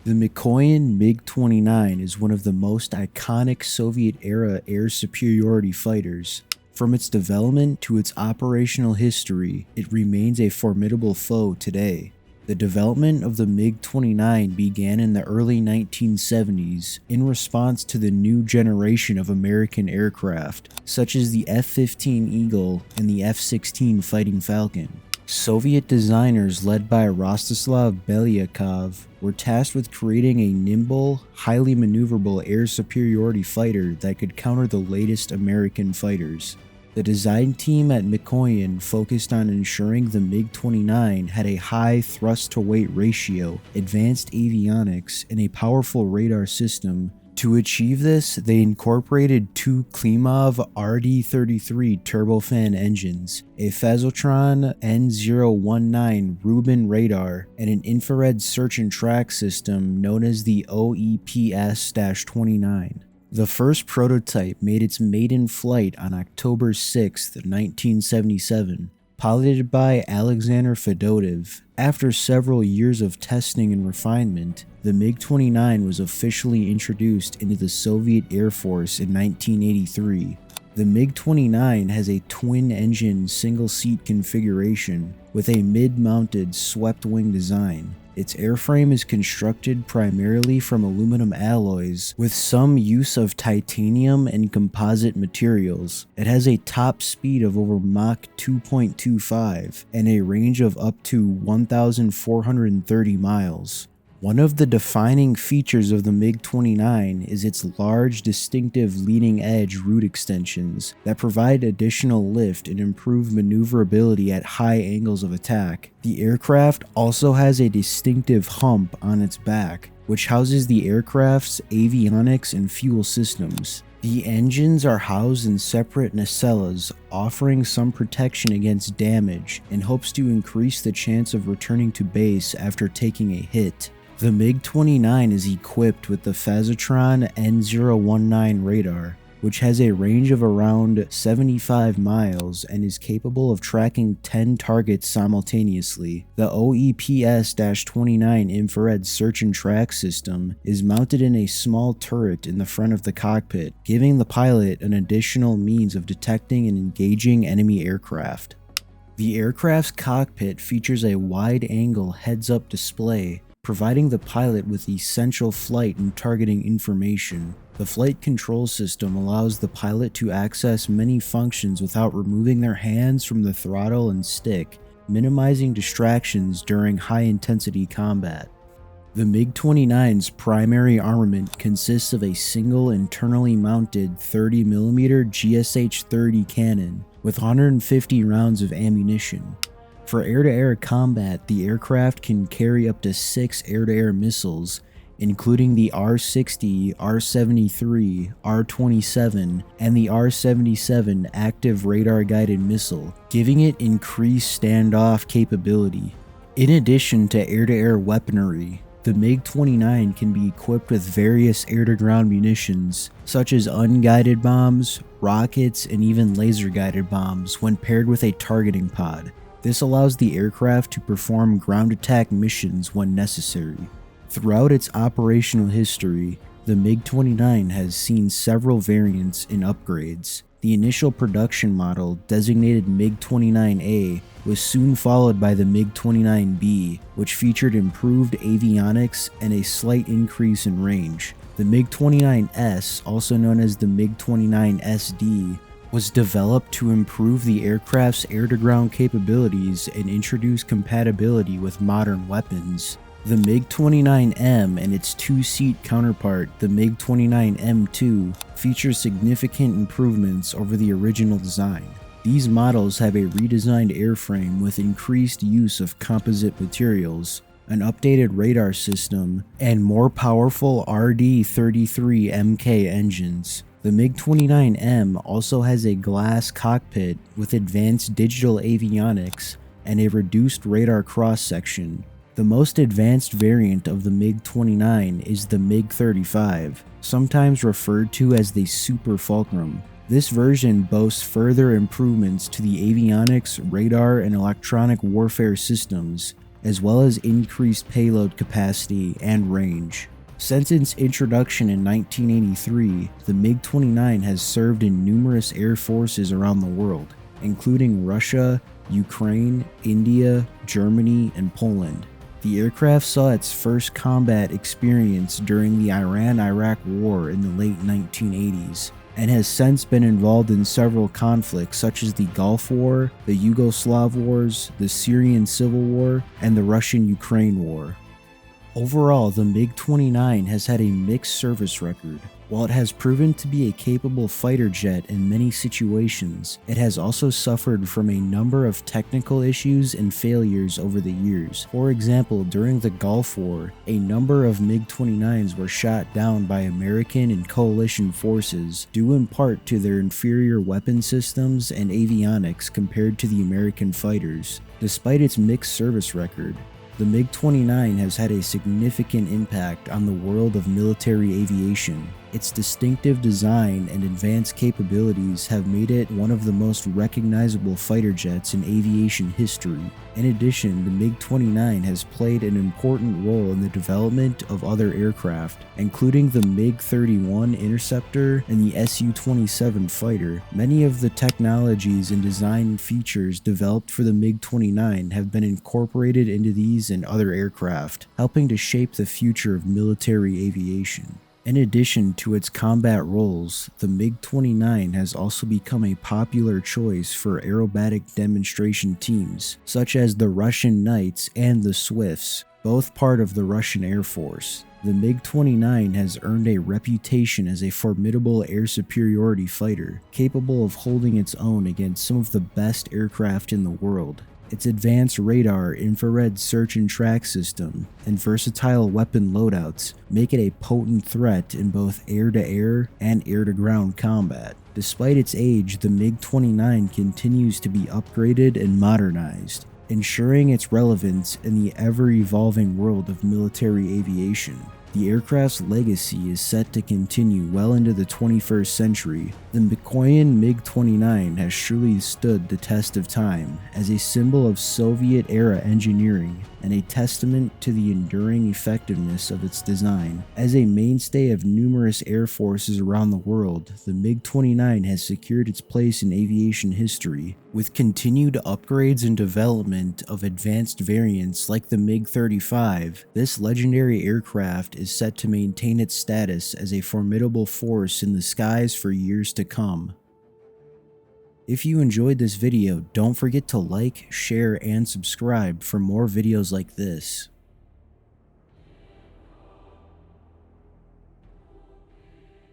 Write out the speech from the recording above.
The Mikoyan MiG-29 is one of the most iconic Soviet-era air superiority fighters. From its development to its operational history, it remains a formidable foe today. The development of the MiG-29 began in the early 1970s in response to the new generation of American aircraft, such as the F-15 Eagle and the F-16 Fighting Falcon. Soviet designers led by Rostislav Belyakov were tasked with creating a nimble, highly maneuverable air superiority fighter that could counter the latest American fighters. The design team at Mikoyan focused on ensuring the MiG-29 had a high thrust-to-weight ratio, advanced avionics, and a powerful radar system. To achieve this, they incorporated two Klimov RD-33 turbofan engines, a Phasotron N019 Rubin radar, and an infrared search and track system known as the OEPS-29. The first prototype made its maiden flight on October 6, 1977. Piloted by Alexander Fedotev, after several years of testing and refinement, the MiG-29 was officially introduced into the Soviet Air Force in 1983. The MiG-29 has a twin-engine single-seat configuration with a mid-mounted swept-wing design. Its airframe is constructed primarily from aluminum alloys with some use of titanium and composite materials. It has a top speed of over Mach 2.25 and a range of up to 1,430 miles. One of the defining features of the MiG-29 is its large, distinctive leading-edge root extensions that provide additional lift and improve maneuverability at high angles of attack. The aircraft also has a distinctive hump on its back, which houses the aircraft's avionics and fuel systems. The engines are housed in separate nacelles, offering some protection against damage and hopes to increase the chance of returning to base after taking a hit. The MiG-29 is equipped with the Phasotron N019 radar, which has a range of around 75 miles and is capable of tracking 10 targets simultaneously. The OEPS-29 infrared search and track system is mounted in a small turret in the front of the cockpit, giving the pilot an additional means of detecting and engaging enemy aircraft. The aircraft's cockpit features a wide-angle heads-up display, providing the pilot with essential flight and targeting information. The flight control system allows the pilot to access many functions without removing their hands from the throttle and stick, minimizing distractions during high-intensity combat. The MiG-29's primary armament consists of a single internally mounted 30mm GSH-30 cannon with 150 rounds of ammunition. For air-to-air combat, the aircraft can carry up to 6 air-to-air missiles, including the R-60, R-73, R-27, and the R-77 active radar-guided missile, giving it increased standoff capability. In addition to air-to-air weaponry, the MiG-29 can be equipped with various air-to-ground munitions, such as unguided bombs, rockets, and even laser-guided bombs when paired with a targeting pod. This allows the aircraft to perform ground attack missions when necessary. Throughout its operational history, the MiG-29 has seen several variants and upgrades. The initial production model, designated MiG-29A, was soon followed by the MiG-29B, which featured improved avionics and a slight increase in range. The MiG-29S, also known as the MiG-29SD, was developed to improve the aircraft's air-to-ground capabilities and introduce compatibility with modern weapons. The MiG-29M and its two-seat counterpart, the MiG-29M2, feature significant improvements over the original design. These models have a redesigned airframe with increased use of composite materials, an updated radar system, and more powerful RD-33 MK engines. The MiG-29M also has a glass cockpit with advanced digital avionics and a reduced radar cross-section. The most advanced variant of the MiG-29 is the MiG-35, sometimes referred to as the Super Fulcrum. This version boasts further improvements to the avionics, radar, and electronic warfare systems, as well as increased payload capacity and range. Since its introduction in 1983, the MiG-29 has served in numerous air forces around the world, including Russia, Ukraine, India, Germany, and Poland. The aircraft saw its first combat experience during the Iran-Iraq War in the late 1980s, and has since been involved in several conflicts such as the Gulf War, the Yugoslav Wars, the Syrian Civil War, and the Russian-Ukraine War. Overall, the MiG-29 has had a mixed service record. While it has proven to be a capable fighter jet in many situations, it has also suffered from a number of technical issues and failures over the years. For example, during the Gulf War, a number of MiG-29s were shot down by American and coalition forces, due in part to their inferior weapon systems and avionics compared to the American fighters. Despite its mixed service record, the MiG-29 has had a significant impact on the world of military aviation. Its distinctive design and advanced capabilities have made it one of the most recognizable fighter jets in aviation history. In addition, the MiG-29 has played an important role in the development of other aircraft, including the MiG-31 Interceptor and the Su-27 fighter. Many of the technologies and design features developed for the MiG-29 have been incorporated into these and other aircraft, helping to shape the future of military aviation. In addition to its combat roles, the MiG-29 has also become a popular choice for aerobatic demonstration teams, such as the Russian Knights and the Swifts, both part of the Russian Air Force. The MiG-29 has earned a reputation as a formidable air superiority fighter, capable of holding its own against some of the best aircraft in the world. Its advanced radar, infrared search and track system, and versatile weapon loadouts make it a potent threat in both air-to-air and air-to-ground combat. Despite its age, the MiG-29 continues to be upgraded and modernized, ensuring its relevance in the ever-evolving world of military aviation. The aircraft's legacy is set to continue well into the 21st century. The Mikoyan MiG-29 has surely stood the test of time as a symbol of Soviet-era engineering and a testament to the enduring effectiveness of its design. As a mainstay of numerous air forces around the world, the MiG-29 has secured its place in aviation history. With continued upgrades and development of advanced variants like the MiG-35, this legendary aircraft is set to maintain its status as a formidable force in the skies for years to come. If you enjoyed this video, don't forget to like, share, and subscribe for more videos like this.